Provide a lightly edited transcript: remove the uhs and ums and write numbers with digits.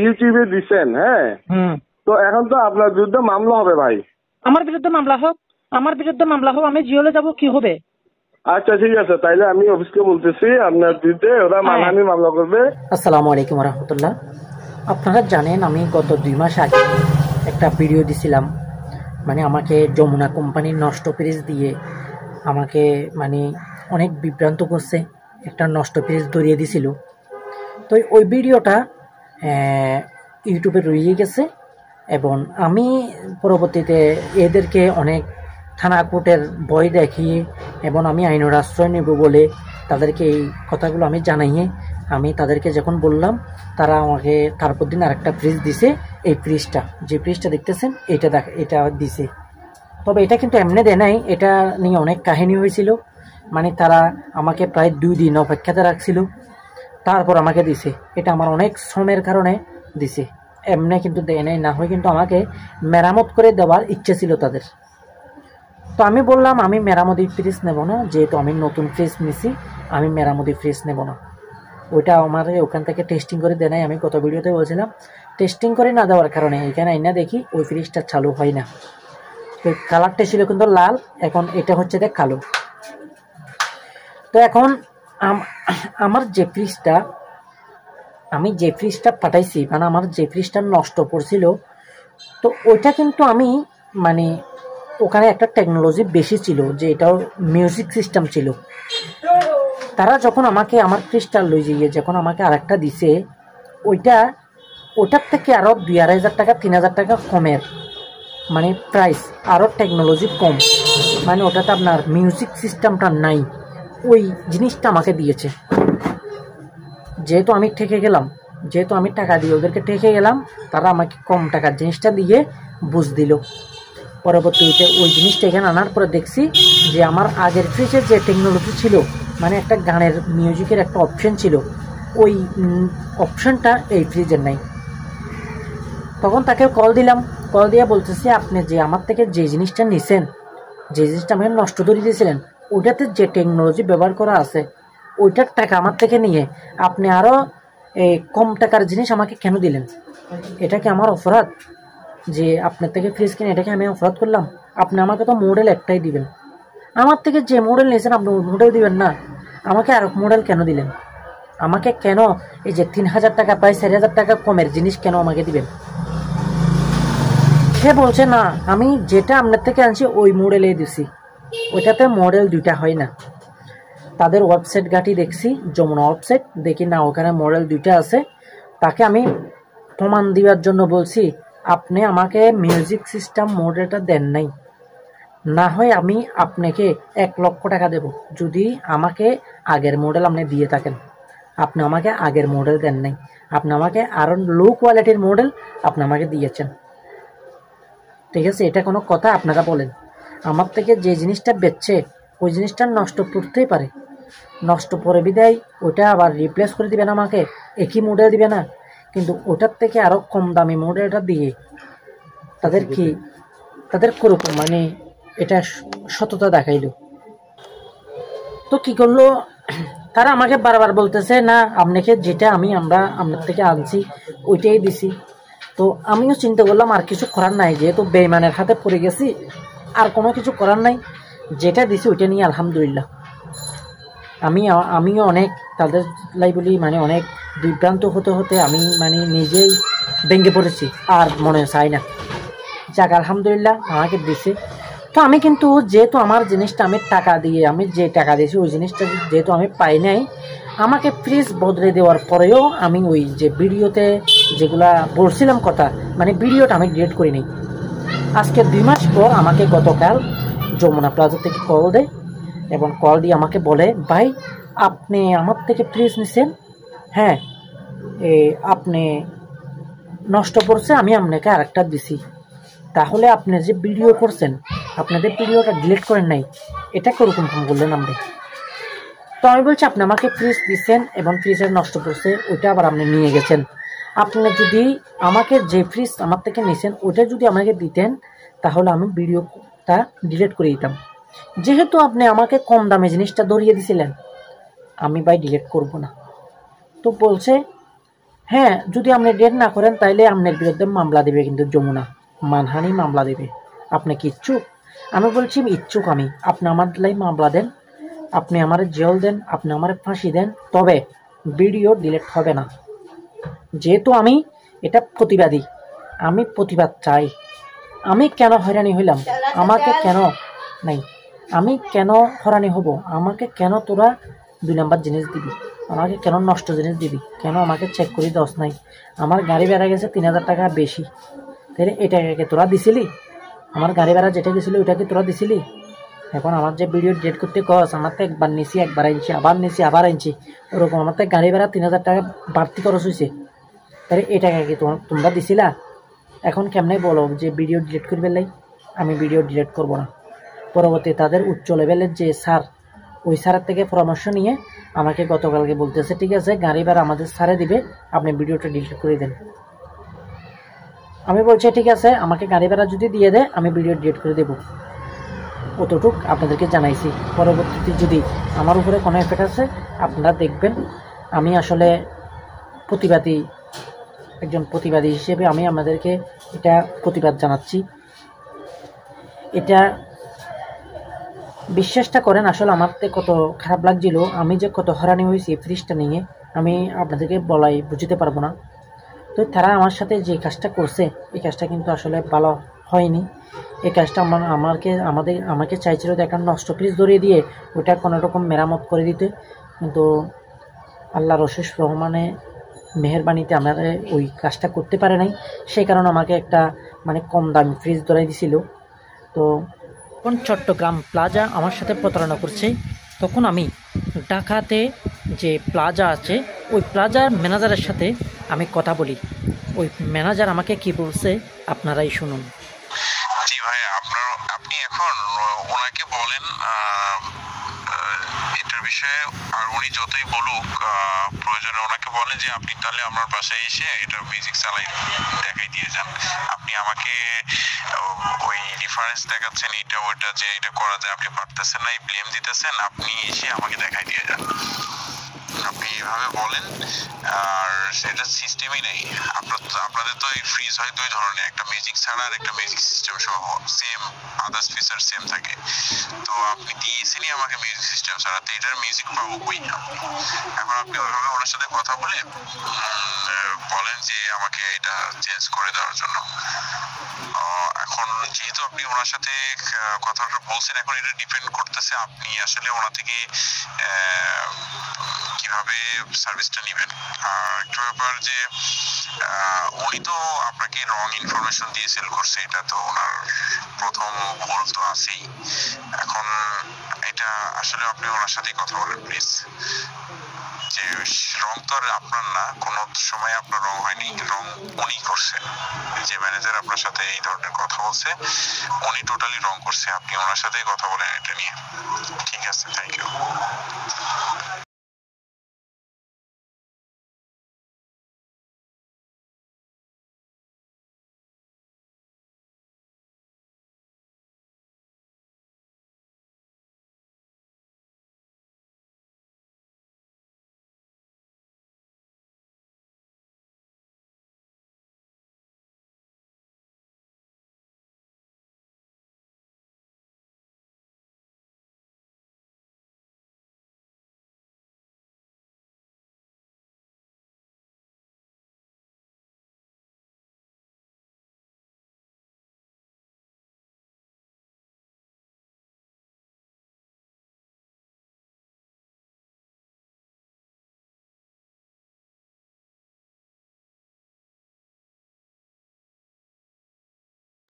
ইউটিউবে দিচ্ছেন, হ্যাঁ, তো এখন তো আপনার বিরুদ্ধে মামলা হবে ভাই। আমার বিরুদ্ধে মামলা হোক, আমি জিওলে যাব, কি হবে? আচ্ছা ঠিক আছে, তাইলে আমি অফিসকে বলতেছি আপনার বিরুদ্ধে ওরা মানহানি মামলা করবে। আসসালামু আলাইকুম রহমতুল্লাহ। আপনারা জানেন আমি গত 2 মাস আগে একটা ভিডিও দিছিলাম, মানে আমাকে যমুনা কোম্পানির নষ্ট ফ্রিজ দিয়ে আমাকে মানে অনেক বিভ্রান্ত করছে, একটা নষ্ট ফ্রিজ ধরিয়ে দিছিল। তো ওই ভিডিওটা ইউটিউবে রয়ে গেছে এবং আমি পরবর্তীতে এদেরকে অনেক থানা কোর্টের ভয় দেখিয়ে এবং আমি আইনের আশ্রয় নেব বলে তাদেরকে এই কথাগুলো আমি জানাইয়ে আমি তাদেরকে যখন বললাম, তারা আমাকে তারপর দিন আরেকটা ফ্রিজ দিছে। এই ফ্রিজটা, যে ফ্রিজটা দেখতেছেন এটা দিছে। তবে এটা কিন্তু এমনি দেয় নাই, এটা নিয়ে অনেক কাহিনী হয়েছিল। মানে তারা আমাকে প্রায় 2 দিন অপেক্ষাতে রাখছিল, তারপর আমাকে দিছে। এটা আমার অনেক শ্রমের কারণে দিছে, এমনি কিন্তু দেয় নাই। না হয় কিন্তু আমাকে মেরামত করে দেওয়ার ইচ্ছে ছিল তাদের। তো আমি বললাম আমি মেরামতি ফ্রিজ নেব না, যেহেতু আমি নতুন ফ্রিজ নিছি, আমি মেরামতি ফ্রিজ নেব না। ওইটা আমার ওখান থেকে টেস্টিং করে দেয় নাই। আমি গত ভিডিওতে বলছিলাম টেস্টিং করে না দেওয়ার কারণে এখানে আইনা দেখি ওই ফ্রিজটা চালু হয় না। ওই কালারটা ছিল কিন্তু লাল, এখন এটা হচ্ছে দেখ কালো। তো এখন আমার যে ফ্রিজটা, আমি যে ফ্রিজটা পাঠাইছি, মানে আমার যে ফ্রিজটা নষ্ট পড়ছিল, তো ওইটা কিন্তু আমি মানে ওখানে একটা টেকনোলজি বেশি ছিল, যে এটাও মিউজিক সিস্টেম ছিল। তারা যখন আমাকে আমার ফ্রিজটা লই গিয়ে যখন আমাকে আরেকটা দিছে, ওইটার থেকে আরও 2-2,500 টাকা 3,000 টাকা কমের মানে প্রাইস, আরও টেকনোলজি কম, মানে ওটাতে আপনার মিউজিক সিস্টেমটা নাই, ওই জিনিসটা আমাকে দিয়েছে। যেহেতু আমি ঠেকে গেলাম, যেহেতু আমি টাকা দিয়ে ওদেরকে ঠেকে গেলাম, তারা আমাকে কম টাকার জিনিসটা দিয়ে বুঝ দিল। পরবর্তীতে ওই জিনিসটা এখানে আনার পরে দেখছি যে আমার আগের ফ্রিজের যে টেকনোলজি ছিল, মানে একটা গানের মিউজিকের একটা অপশন ছিল, ওই অপশনটা এই ফ্রিজের নাই। তখন তাকে কল দিলাম, কল দিয়ে বলতেছি আপনি যে আমার থেকে যে জিনিসটা নিছেন, যে জিনিসটা আমাকে নষ্ট করে দিয়েছিলেন, ওইটাতে যে টেকনোলজি ব্যবহার করা আছে, ওইটার টাকা আমার থেকে নিয়ে আপনি আরও কম টাকার জিনিস আমাকে কেন দিলেন? এটা কি আমার অপরাধ যে আপনার থেকে ফ্রিজ কিনে? এটাকে আমি অপরাধ করলাম? আপনি আমাকে তো মডেল একটাই দিবেন, আমার থেকে যে মডেল নিয়েছেন আপনি ওই মডেল দিবেন না, আমাকে আর মডেল কেন দিলেন? আমাকে কেন এই যে 3,000 টাকা প্রায় 4,000 টাকা কমের জিনিস কেন আমাকে দিবেন? সে বলছে না, আমি যেটা আপনার থেকে আনছি ওই মডেলে দিছি, ওইটাতে মডেল 2টা হয় না। তাদের ওয়েবসাইট ঘাটি দেখছি, যমুনা ওয়েবসাইট, দেখি না ওখানে মডেল 2টা আছে। তাকে আমি প্রমাণ দেওয়ার জন্য বলছি আপনি আমাকে মিউজিক সিস্টেম মডেলটা দেন নাই, না হয় আমি আপনাকে 1 লক্ষ টাকা দেব যদি আমাকে আগের মডেল আপনি দিয়ে থাকেন। আপনি আমাকে আগের মডেল দেন নাই, আপনি আমাকে আরও লো কোয়ালিটির মডেল আপনি আমাকে দিয়েছেন। ঠিক আছে, এটা কোনো কথা? আপনারা বলেন। আমার থেকে যে জিনিসটা বেচছে ওই জিনিসটা নষ্ট করতেই পারে, নষ্ট করে বিদায় ওটা আবার রিপ্লেস করে দিবে না, আমাকে একই মডেল দিবে না, কিন্তু ওটার থেকে আরও কম দামি মডেলটা দিয়ে তাদের কোরকম মানে এটা সততা দেখাইল। তো কি করলো তারা? আমাকে বারবার বলতেছে না আপনাকে যেটা আমরা আপনার থেকে আনছি ওইটাই দিছি। তো আমিও চিন্তা করলাম আর কিছু করার নাই, যেহেতু বেইমানের হাতে পড়ে গেছি, আর কোনো কিছু করার নাই, যেটা দিছি ওইটা নিয়ে আলহামদুলিল্লাহ। আমিও অনেক তাদের লাই বলি মানে অনেক বিভ্রান্ত হতে আমি মানে নিজেই ভেঙে পড়েছি, আর মনে চাই না। যাক আলহামদুলিল্লাহ আমাকে দিছে। তো আমি কিন্তু যেহেতু আমার জিনিসটা আমি টাকা দিয়ে, আমি যে টাকা দিয়েছি ওই জিনিসটা যেহেতু আমি পাই নাই, আমাকে ফ্রিজ বদলে দেওয়ার পরেও আমি ওই যে ভিডিওতে যেগুলা বলছিলাম কথা, মানে ভিডিওটা আমি ডিলিট করি নি। আজকে 2 মাস পর আমাকে গতকাল যমুনা প্লাজা থেকে কল দেয় এবং কল দিয়ে আমাকে বলে ভাই আপনি আমার থেকে ফ্রিজ নিছেন, হ্যাঁ আপনি নষ্ট করছে, আমি আপনাকে আরেকটা দিছি, তাহলে আপনি যে ভিডিও করছেন আপনাদের ভিডিওটা ডিলিট করেন নাই, এটা কিরকম বললেন আমরা? তো আমি বলছি আপনি আমাকে ফ্রিজ দিচ্ছেন এবং ফ্রিজের নষ্ট করছে, ওইটা আবার আপনি নিয়ে গেছেন। আপনি যদি আমাকে যে ফ্রিজ আমার থেকে নিয়েছেন ওইটা যদি আমাকে দিতেন তাহলে আমি ভিডিওটা ডিলিট করে দিতাম। যেহেতু আপনি আমাকে কম দামে জিনিসটা ধরিয়ে দিয়েছিলেন, আমি ভাই ডিলিট করব না। তো বলছে হ্যাঁ, যদি আপনি ডেট না করেন তাইলে আপনার বিরুদ্ধে মামলা দেবে কিন্তু যমুনা, মানহানি মামলা দেবে। আপনি কি ইচ্ছুক? আমি বলছি ইচ্ছুক আমি। আপনি আমার লাই মামলা দেন, আপনি আমার জেল দেন, আপনি আমার ফাঁসি দেন, তবে ভিডিও ডিলিট হবে না। যেহেতু আমি এটা প্রতিবাদী, আমি প্রতিবাদ চাই। আমি কেন হয়রানি হইলাম? আমাকে কেন নাই, আমি কেন হয়রানি হব? আমাকে কেন তোরা 2 নাম্বার জিনিস দিবি? আমাকে কেন নষ্ট জিনিস দিবি? কেন আমাকে চেক করে দশ নাই? আমার গাড়ি ভাড়া গেছে 3000 টাকা বেশি, তাহলে এটাকে তোরা দিছিলি? আমার গাড়ি ভাড়া যেটা গেছিলো ওইটাকে তোরা দিছিলি? এখন আমার যে ভিডিও ডিলিট করতে কস, আমার তো একবার নিছি, একবার আনছি, আবার নিছি, আবার আনছি, ওরকম আমার তো গাড়ি ভাড়া 3000 টাকা বাড়তি খরচ হয়েছে, তাহলে এটাকে কি তোমরা দিছিলা? এখন কেমনে বলো যে ভিডিও ডিলিট করবে লাই? আমি ভিডিও ডিলিট করব না। পরবর্তী তাদের উচ্চ লেভেলের যে স্যার, ওই স্যারের থেকে পরামর্শ নিয়ে আমাকে গতকালকে বলতেছে ঠিক আছে গাড়ি ভাড়া আমাদের স্যারে দিবে, আপনি ভিডিওটা ডিলিট করে দেন। আমি বলছি ঠিক আছে, আমাকে গাড়ি ভাড়া যদি দিয়ে দেয় আমি ভিডিও ডিলিট করে দেব, অতটুক আপনাদেরকে জানাইছি। পরবর্তীতে যদি আমার উপরে কোনো এফেক্ট আছে আপনারা দেখবেন। আমি আসলে প্রতিবাদী, একজন প্রতিবাদী হিসেবে আমি আমাদেরকে এটা প্রতিবাদ জানাচ্ছি। এটা বিশ্বাসটা করেন, আসলে আমার কত খারাপ লাগছিল, আমি যে কত হয়রানি হয়েছি এই ফ্রিজটা নিয়ে আমি আপনাদেরকে বলাই বুঝতে পারবো না। তো তারা আমার সাথে যে কাজটা করছে এই কাজটা কিন্তু আসলে ভালো হয়নি। এই কাজটা আমাকে চাইছিল যে একটা নষ্ট ফ্রিজ ধরিয়ে দিয়ে ওটা কোনো রকম মেরামত করে দিতে, কিন্তু আল্লাহর অশেষ রহমানে মেহেরবানিতে আমাদের ওই কাজটা করতে পারে নাই। সেই কারণে আমাকে একটা কম দামি ফ্রিজ ধরাই দিছিল। তো যখন চট্টগ্রাম প্লাজা আমার সাথে প্রতারণা করছে, তখন আমি ঢাকাতে যে প্লাজা আছে ওই প্লাজার ম্যানেজারের সাথে আমি কথা বলি। ওই ম্যানেজার আমাকে কি বলছে আপনারাই শুনুন। জি ভাই, আপনি এখন ওনাকে বলেন এটার বিষয়ে, আর উনি যতই বলুক প্রয়োজনে ওনাকে বলেন যে আপনি তাহলে আমার বাসায় এসে এটা মিউজিক চালাই দেখাই দিয়ে যান। আপনি আমাকে ওই রেফারেন্স দেখাচ্ছেন এটা ওইটা যে এটা করা যায়, আপনি পারতেছেন না, এই ব্লেম দিতেছেন, আপনি এসে আমাকে দেখাই দিয়ে যান। আপনি এভাবে বলেন। আর সেটা সিস্টেমই নেই আপনাদের তো এই ফ্রিজ হয় 2 ধরনের, একটা মিউজিক ছাড়া আর একটা মিউজিক সিস্টেম সহ, সেম আদার্স ফিচার সেম থাকে। তো আপনি দিয়েছেনই আমাকে মিউজিক সিস্টেম ছাড়া, তো এটার মিউজিক পাবো কই? এখন আপনি ওইভাবে ওনার সাথে কথা বলে বলেন যে আমাকে এটা চেঞ্জ করে দেওয়ার জন্য। এখন যেহেতু আপনি ওনার সাথে কথাটা বলছেন, এখন এটা ডিপেন্ড করতেছে আপনি আসলে ওনা থেকে কিভাবে সার্ভিসটা নেবেন। আর একটা ব্যাপার যে উনি তো আপনাকে রং ইনফরমেশন দিয়ে সেল করছে, এটা তো ওনার প্রথম ভুল তো আছেই। এখন এটা আসলে আপনি ওনার সাথে কথা বলেন প্লিজ, যে রং তো আর আপনার না, কোনো সময় আপনার রং হয়নি, রং উনি করছে। যে ম্যানেজার আপনার সাথে এই ধরনের কথা বলছে উনি টোটালি রং করছে, আপনি ওনার সাথে কথা বলেন এটা নিয়ে। ঠিক আছে, থ্যাংক ইউ।